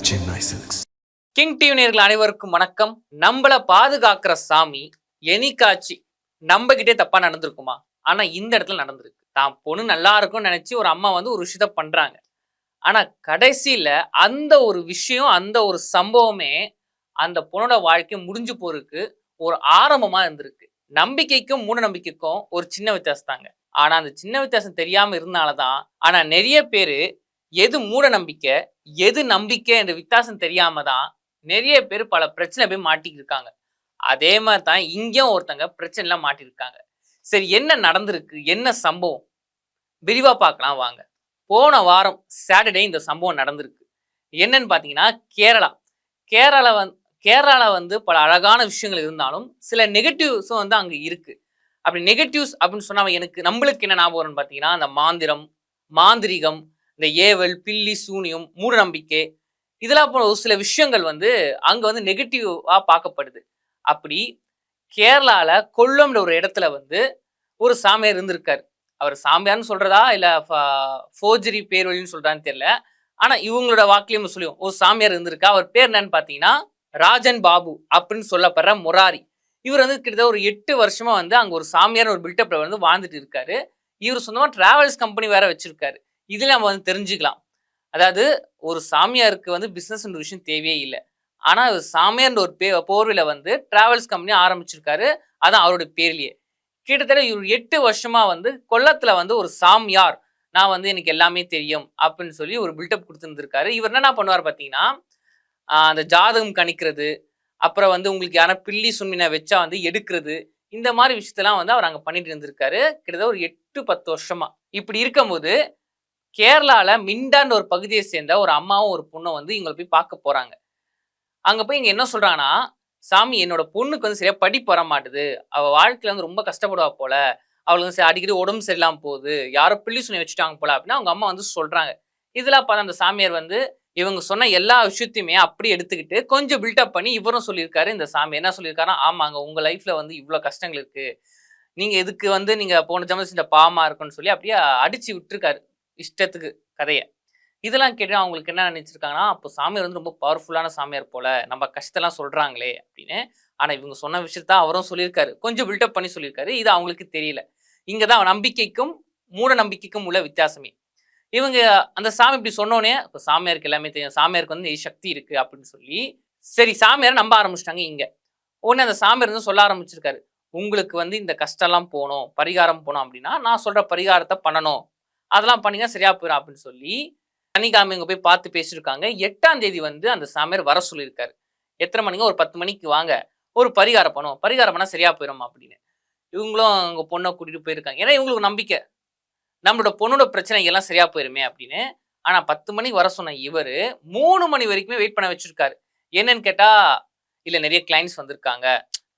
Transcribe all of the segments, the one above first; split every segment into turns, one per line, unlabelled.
Chennai Silks.
King TV நேயர்கள் அனைவருக்கும் வணக்கம். நம்மள பாதுகாக்கிற சாமி என்னைக்காச்சு நம்ம கிட்டே தப்பா நடந்திருக்குமா? ஆனா இந்த இடத்துல நடந்திருக்கு. தான் பொண்ணு நல்லா இருக்கும்னு நினைச்சு ஒரு அம்மா வந்து ஒரு விஷயத்த பண்றாங்க. ஆனா கடைசியில அந்த ஒரு விஷயம், அந்த ஒரு சம்பவமே அந்த பொண்ணோட வாழ்க்கை முடிஞ்சு போறதுக்கு ஒரு ஆரம்பமா இருந்திருக்கு. நம்பிக்கைக்கும் மூட நம்பிக்கைக்கும் ஒரு சின்ன வித்தியாசம் தாங்க. ஆனா அந்த சின்ன வித்தியாசம் தெரியாம இருந்தனாலதான் ஆனா நிறைய பேரு எது மூட நம்பிக்கை, எது நம்பிக்கை என்ற வித்தியாசம் தெரியாம தான் நிறைய பேர் பல பிரச்சனை போய் மாட்டிக்கிட்டு இருக்காங்க. அதே மாதிரி தான் இங்கேயும் ஒருத்தங்க பிரச்சனைல மாட்டிருக்காங்க. சரி, என்ன நடந்திருக்கு? என்ன சம்பவம்? விரிவா பார்க்கலாம் வாங்க. போன வாரம் சாட்டர்டே இந்த சம்பவம் நடந்திருக்கு. என்னன்னு பார்த்தீங்கன்னா, கேரளால வந்து பல அழகான விஷயங்கள் இருந்தாலும் சில நெகட்டிவ்ஸும் வந்து அங்க இருக்கு. அப்படி நெகட்டிவ்ஸ் அப்படின்னு சொன்னா நம்மளுக்கு என்ன ஞாபகம் வரும்னு பார்த்தீங்கன்னா, அந்த மாந்திரம், மாந்திரீகம், இந்த ஏவல், பில்லி, சூனியம், மூட நம்பிக்கை, இதெல்லாம் போல ஒரு சில விஷயங்கள் வந்து அங்க வந்து நெகட்டிவா பார்க்கப்படுது. அப்படி கேரளால கொல்லம்ன்ற ஒரு இடத்துல வந்து ஒரு சாமியார் இருந்திருக்காரு. அவர் சாமியார்ன்னு சொல்றதா இல்ல ஃபோர்ஜரி பேர் வழின்னு சொல்றான்னு தெரியல. ஆனா இவங்களோட வாக்குலயும் சொல்லுவோம், ஒரு சாமியார் இருந்திருக்கா. அவர் பேர் என்னன்னு பார்த்தீங்கன்னா ராஜன் பாபு அப்படின்னு சொல்லப்படுற முராரி. இவர் வந்து கிட்டத்தட்ட ஒரு 8 வருஷமா வந்து அங்க ஒரு சாமியார் ஒரு பில்டப்ல வந்து வாழ்ந்துட்டு இருக்காரு. இவர் சொந்தமா டிராவல்ஸ் கம்பெனி வேற வச்சிருக்காரு. இதுல நம்ம வந்து தெரிஞ்சுக்கலாம். அதாவது ஒரு சாமியாருக்கு வந்து பிசினஸ்ன்ற விஷயம் தேவையே இல்ல. ஆனா சாமியார்ன்ற ஒரு போர்வையில வந்து டிராவல்ஸ் கம்பெனி ஆரம்பிச்சிருக்காரு. அதான் அவருடைய பேர்லயே. கிட்டத்தட்ட இவர் 8 வருஷமா வந்து கொல்லத்துல வந்து ஒரு சாமியார், நான் வந்து எனக்கு எல்லாமே தெரியும் அப்படின்னு சொல்லி ஒரு பில்டப் குடுத்திருந்திருக்காரு. இவர் என்னென்ன பண்ணுவார் பார்த்தீங்கன்னா, அந்த ஜாதகம் கணிக்கிறது, அப்புறம் வந்து உங்களுக்கு யாரா பில்லி சுன்மின வச்சா வந்து எடுக்கிறது, இந்த மாரி விஷயத்தெல்லாம் வந்து அவர் அங்க பண்ணிட்டு இருந்திருக்காரு. கிட்டத்தட்ட ஒரு 8, 10 வருஷமா. இப்படி இருக்கும்போது கேரளால மிண்டான்ற ஒரு பகுதியை சேர்ந்த ஒரு அம்மாவும் ஒரு பொண்ணும் வந்து இவங்கள போய் பார்க்க போறாங்க. அங்க போய் இங்க என்ன சொல்றாங்கன்னா, "சாமி, என்னோட பொண்ணுக்கு வந்து சரியா படிப்பு வர மாட்டுது. அவ வாழ்க்கையில வந்து ரொம்ப கஷ்டப்படுவா போல. அவளுக்கு வந்து அடிக்கடி உடம்பு சரியில்லாம போகுது. யாரோ பில்லி சூனியம் வச்சுட்டாங்க போல" அப்படின்னு அவங்க அம்மா வந்து சொல்றாங்க. இதெல்லாம் பார்த்த அந்த சாமியார் வந்து இவங்க சொன்ன எல்லா விஷயத்தையுமே அப்படியே எடுத்துக்கிட்டு கொஞ்சம் பில்டப் பண்ணி இவரும் சொல்லியிருக்காரு. இந்த சாமி என்ன சொல்லியிருக்காருன்னா, "ஆமாங்க, உங்க லைஃப்ல வந்து இவ்ளோ கஷ்டங்கள் இருக்கு. நீங்க இதுக்கு வந்து நீங்க போன ஜென்மத்துல செஞ்ச பாவமா இருக்கும்ன்னு" சொல்லி அப்படியே அடிச்சு விட்டுருக்காரு. இஷ்டத்துக்கு கதைய. இதெல்லாம் கேட்டு அவங்களுக்கு என்ன நினைச்சிருக்காங்கன்னா, அப்போ சாமியார் வந்து ரொம்ப பவர்ஃபுல்லான சாமியார் போல. நம்ம கஷ்டத்தெல்லாம் சொல்றாங்களே அப்படின்னு. ஆனா இவங்க சொன்ன விஷயத்த அவரும் சொல்லியிருக்காரு. கொஞ்சம் பில்டப் பண்ணி சொல்லியிருக்காரு. இது அவங்களுக்கு தெரியல. இங்க தான் நம்பிக்கைக்கும், மூட நம்பிக்கைக்கும் உள்ள வித்தியாசமே. இவங்க அந்த சாமி இப்படி சொன்னோனே, அப்ப சாமியாருக்கு எல்லாமே தெரியும். சாமியாருக்கு வந்து சக்தி இருக்கு அப்படின்னு சொல்லி, சரி சாமியார நம்ப ஆரம்பிச்சுட்டாங்க இங்க. உடனே அந்த சாமியார் வந்து சொல்ல ஆரம்பிச்சிருக்காரு. உங்களுக்கு வந்து இந்த கஷ்டம்லாம் போணும், பரிகாரம் போணும் அப்படின்னா, நான் சொல்ற பரிகாரத்த பண்ணணும். அதெல்லாம் பண்ணீங்கன்னா சரியா போயிரும் அப்படின்னு சொல்லி, சனிக்கிழமை இங்க போய் பார்த்து பேசியிருக்காங்க. 8ஆம் தேதி வந்து அந்த சாமியார் வர சொல்லியிருக்காரு. எத்தன மணிங்க? ஒரு 10 மணிக்கு வாங்க. ஒரு பரிகாரம் பண்ணுவோம். பரிகாரம் பண்ணா சரியா போயிரும்மா அப்படின்னு. இவங்களும் அவங்க பொண்ண கூட்டிட்டு போயிருக்காங்க. ஏன்னா இவங்களுக்கு நம்பிக்கை. நம்மளோட பொண்ணோட பிரச்சனை எல்லாம் சரியா போயிருமே அப்படின்னு. ஆனா 10 மணிக்கு வர சொன்ன இவரு 3 மணி வரைக்குமே வெயிட் பண்ண வச்சிருக்காரு. என்னன்னு கேட்டா, இல்ல நிறைய கிளையண்ட்ஸ் வந்திருக்காங்க.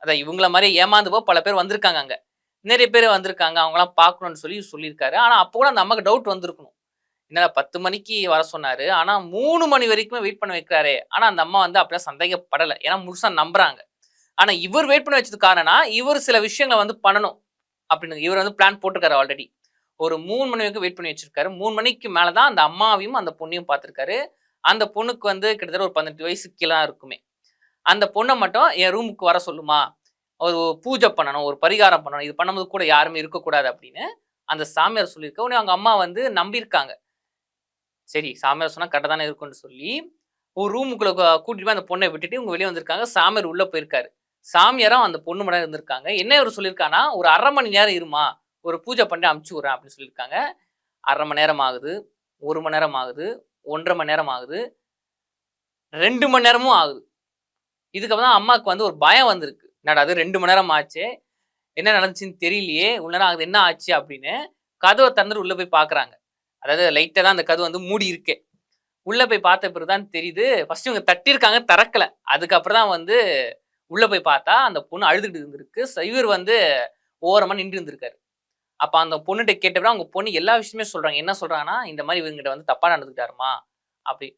அதான் இவங்கள மாரியே ஏமாந்து பல பேர் வந்திருக்காங்க அங்க. நிறைய பேர் வந்திருக்காங்க. அவங்கலாம் பார்க்கணும்னு சொல்லி சொல்லியிருக்காரு. ஆனா அப்போ கூட அந்த அம்மாக்கு டவுட் வந்திருக்கணும். என்னடா 10 மணிக்கு வர சொன்னாரு. ஆனா 3 மணி வரைக்குமே வெயிட் பண்ண வைக்கிறாரே. ஆனா அந்த அம்மா வந்து அப்படிலாம் சந்தேகப்படல. ஏன்னா முழுசா நம்புறாங்க. ஆனா இவர் வெயிட் பண்ண வச்சதுக்கு காரணம்னா, இவர் சில விஷயங்கள வந்து பண்ணணும் அப்படின்னு. இவர் வந்து பிளான் போட்டுருக்காரு ஆல்ரெடி. ஒரு 3 மணி வரைக்கும் வெயிட் பண்ணி வச்சிருக்காரு. 3 மணிக்கு மேல தான் அந்த அம்மாவையும், அந்த பொண்ணையும் பார்த்திருக்காரு. அந்த பொண்ணுக்கு வந்து கிட்டத்தட்ட ஒரு 18 வயசுக்கு கீழ தான் இருக்குமே. அந்த பொண்ண மட்டும் என் ரூமுக்கு வர சொல்லுமா. ஒரு பூஜை பண்ணணும், ஒரு பரிகாரம் பண்ணணும். இது பண்ணும்போது கூட யாருமே இருக்கக்கூடாது அப்படின்னு அந்த சாமியார் சொல்லியிருக்க. உடனே அவங்க அம்மா வந்து நம்பியிருக்காங்க. சரி, சாமியார் சொன்னா கரெக்ட்டா தானே இருக்கும்னு சொல்லி, ஒரு ரூமுக்குள்ள கூட்டிட்டு போய் அந்த பொண்ண விட்டுட்டு இவங்க வெளிய வந்திருக்காங்க. சாமியார் உள்ள போயிருக்காரு. சாமியாரும் அந்த பொண்ணு மட்டும் இருந்திருக்காங்க. என்ன இவரு சொல்லியிருக்காருன்னா, "ஒரு 1/2 மணி நேரம் இரும்மா. ஒரு பூஜை பண்ணி அனுப்பிச்சு விடுறேன்" அப்படின்னு சொல்லியிருக்காங்க. 1/2 மணி நேரம் ஆகுது, 1 மணி நேரம் ஆகுது, 1 1/2 மணி நேரம் ஆகுது, 2 மணி நேரமும் ஆகுது. இதுக்கப்புறம் தான் அம்மாவுக்கு வந்து ஒரு பயம் வந்திருக்கு. என்னடா அது 2 மணி நேரம் ஆச்சே! என்ன நடந்துச்சுன்னு தெரியலையே! இவ்வளோ நேரம் ஆகுது, என்ன ஆச்சு அப்படின்னு கதவ திறந்துட்டு உள்ள போய் பார்க்குறாங்க. அதாவது லைட்டா தான் அந்த கதவு வந்து மூடி இருக்கே. உள்ள போய் பார்த்த பிறகு தான் தெரியுது. ஃபர்ஸ்ட் இவங்க தட்டியிருக்காங்க, திறக்கல. அதுக்கப்புறம் தான் வந்து உள்ள போய் பார்த்தா, அந்த பொண்ணு அழுதுகிட்டு இருந்திருக்கு. இவர் வந்து ஓரமா நின்டு இருந்திருக்காரு. அப்ப அந்த பொண்ணுட்ட கேட்டப்ப அவங்க பொண்ணு எல்லா விஷயமே சொல்றாங்க. என்ன சொல்றாங்கன்னா, "இந்த மாரி இவங்கிட்ட வந்து தப்பா நடந்துக்கிட்டாரும்மா" அப்படி.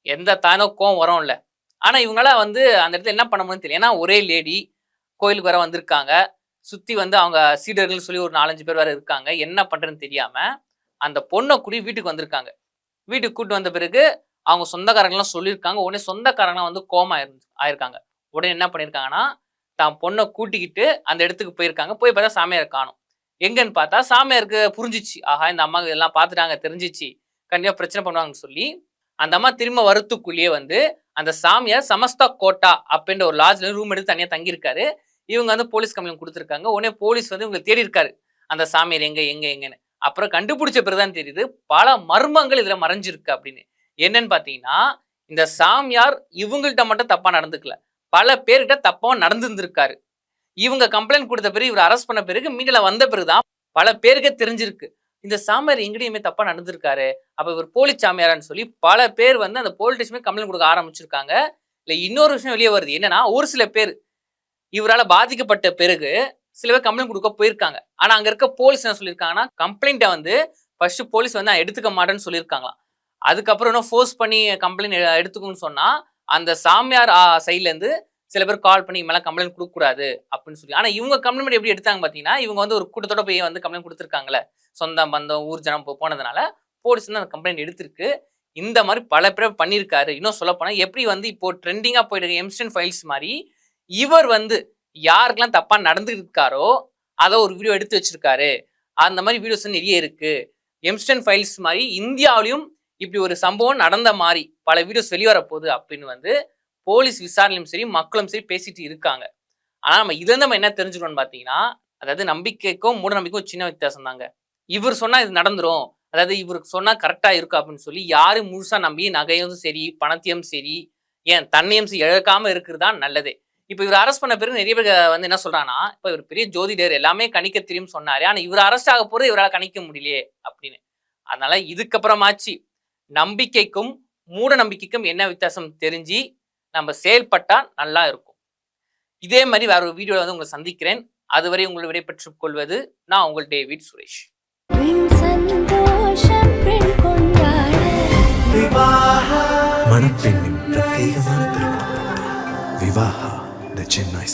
எந்த தானோ கோவம் வரும்ல. ஆனா இவங்களால வந்து அந்த இடத்துல என்ன பண்ண முடியும்னு தெரியல. ஏன்னா ஒரே லேடி கோயிலுக்கு வேற வந்திருக்காங்க. சுத்தி வந்து அவங்க சீடர்கள்னு சொல்லி ஒரு 4, 5 பேர் வேற இருக்காங்க. என்ன பண்றதுன்னு தெரியாம, அந்த பொண்ண கூட்டி வீட்டுக்கு வந்திருக்காங்க. வீட்டுக்கு கூட்டு வந்த பிறகு, அவங்க சொந்தக்காரங்களாம் சொல்லியிருக்காங்க. உடனே சொந்தக்காரங்களாம் வந்து கோமா ஆயிருக்காங்க. உடனே என்ன பண்ணியிருக்காங்கன்னா, தான் பொண்ண கூட்டிக்கிட்டு அந்த இடத்துக்கு போயிருக்காங்க. போய் பார்த்தா சாமியார காணோம். எங்கன்னு பார்த்தா சாமியாருக்கு புரிஞ்சிச்சு. ஆஹா! இந்த அம்மா இதெல்லாம் பார்த்துட்டாங்க, தெரிஞ்சிச்சு. கண்டிப்பா பிரச்சனை பண்ணுவாங்கன்னு சொல்லி, அந்த அம்மா திரும்ப வரத்துக்குள்ளேயே வந்து அந்த சாமியார் சமஸ்தா கோட்டா அப்படின்ற ஒரு லாட்ஜ்ல ரூம் எடுத்து தனியா தங்கியிருக்காரு. இவங்க வந்து போலீஸ் கம்ப்ளைண்ட் குடுத்துருக்காங்க. உடனே போலீஸ் வந்து இவங்கள தேடி இருக்காரு. அந்த சாமியார் எங்கன்னு. அப்புறம் கண்டுபிடிச்ச பிறகு தான் தெரியுது, பல மர்மங்கள் இதுல மறைஞ்சிருக்கு அப்படின்னு. என்னன்னு பார்த்தீங்கன்னா, இந்த சாமியார் இவங்கள்ட்ட மட்டும் தப்பா நடந்துக்கல. பல பேர்கிட்ட தப்பாவும் நடந்திருந்திருக்காரு. இவங்க கம்ப்ளைண்ட் குடுத்த பிறகு, இவர அரெஸ்ட் பண்ண பிறகு, மீடியால வந்த பிறகு தான் பல பேருக்கே தெரிஞ்சிருக்கு. இந்த சாமியார் எங்கடையுமே தப்பா நடந்திருக்காரு. அப்ப இவர் போலி சாமியாரான்னு சொல்லி பல பேர் வந்து அந்த போலீஸ் ஸ்டேஷன்ல கம்ப்ளைண்ட் குடுக்க ஆரம்பிச்சிருக்காங்க. இல்ல இன்னொரு விஷயம் வெளிய வருது. என்னன்னா, ஒரு சில பேர் இவரால பாதிக்கப்பட்ட பிறகு சில பேர் கம்ப்ளைண்ட் குடுக்க போயிருக்காங்க. ஆனா அங்க இருக்க போலீஸ் என்ன சொல்லியிருக்காங்கன்னா, கம்ப்ளைண்ட்ட வந்து ஃபர்ஸ்ட் போலீஸ் வந்து நான் எடுத்துக்க மாட்டேன்னு சொல்லியிருக்காங்களாம். அதுக்கப்புறம் இன்னும் ஃபோர்ஸ் பண்ணி கம்ப்ளைண்ட் எடுத்துக்கோன்னு சொன்னா, அந்த சாமியார் சைட்ல இருந்து சில பேர் கால் பண்ணி இது மேல கம்ப்ளைண்ட் குடுக்கக்கூடாது அப்படின்னு சொல்லி. ஆனா இவங்க கம்ப்ளைண்ட் எப்படி எடுத்தாங்க பார்த்தீங்கன்னா, இவங்க வந்து ஒரு கூட்டத்தோட போய் வந்து கம்ப்ளைண்ட் குடுத்துருக்காங்கல்ல. சொந்தம், பந்தம், ஊர் ஜனம் போனதுனால போலீஸ் வந்து அந்த கம்ப்ளைண்ட் எடுத்திருக்கு. இந்த மாரி பல பேர் பண்ணியிருக்காரு. இன்னும் சொல்லப்போனா எப்படி வந்து இப்போ ட்ரெண்டிங்கா போயிட்டு இருக்க எம்ஸ்டன் ஃபைல்ஸ் மாரி, இவர் வந்து யாருக்கெல்லாம் தப்பா நடந்துருக்காரோ, அத ஒரு வீடியோ எடுத்து வச்சிருக்காரு. அந்த மாரி வீடியோஸ் நெறைய இருக்கு. எம்ஸ்டன் ஃபைல்ஸ் மாரி இந்தியாவிலயும் இப்படி ஒரு சம்பவம் நடந்த மாரி பல வீடியோஸ் வெளிவர போகுது அப்படின்னு வந்து போலீஸ் விசாரணையும் சரி, மக்களும் சரி பேசிட்டு இருக்காங்க. ஆனா இதுலருந்து நம்ம என்ன தெரிஞ்சுக்கணும்னு பார்த்தீங்கன்னா, அதாவது நம்பிக்கைக்கும், மூட நம்பிக்கைக்கும் ஒரு சின்ன வித்தியாசம் தாங்க. இவர் சொன்னா இது நடந்துரும். அதாவது இவருக்கு சொன்னா கரெக்ட்டா இருக்கும் அப்படின்னு சொல்லி யாரும் முழுசா நம்பி நகையும் சரி, பணத்தையும் சரி, ஏன் தன்னையும் இழக்காம இருக்கிறது தான் நல்லதே. இப்ப இவர அரெஸ்ட் பண்ண பிறகு நெறைய பேர் வந்து என்ன சொல்றாங்கன்னா, இப்ப இவர் பெரிய ஜோதிடர் எல்லாமே கணிக்க தெரியும்னு சொன்னாரு. ஆனா இவர் அரெஸ்ட் ஆக போறது இவரால கணிக்க முடியலையே அப்படின்னு. அதனால இதுக்கப்புறமாச்சு நம்பிக்கைக்கும், மூட நம்பிக்கைக்கும் என்ன வித்தியாசம் தெரிஞ்சு நம்ம செயல்பட்டா நல்லா இருக்கும். இதே மாரி வேற ஒரு வீடியோல வந்து உங்கள சந்திக்கிறேன். அதுவரை உங்களை விடைபெற்றுக் கொள்வது நான் உங்கள் டேவிட் சுரேஷ்.
மணப்பெண்ணின் பிரத்யேகமான திருமணம் விவாஹா தி சென்னை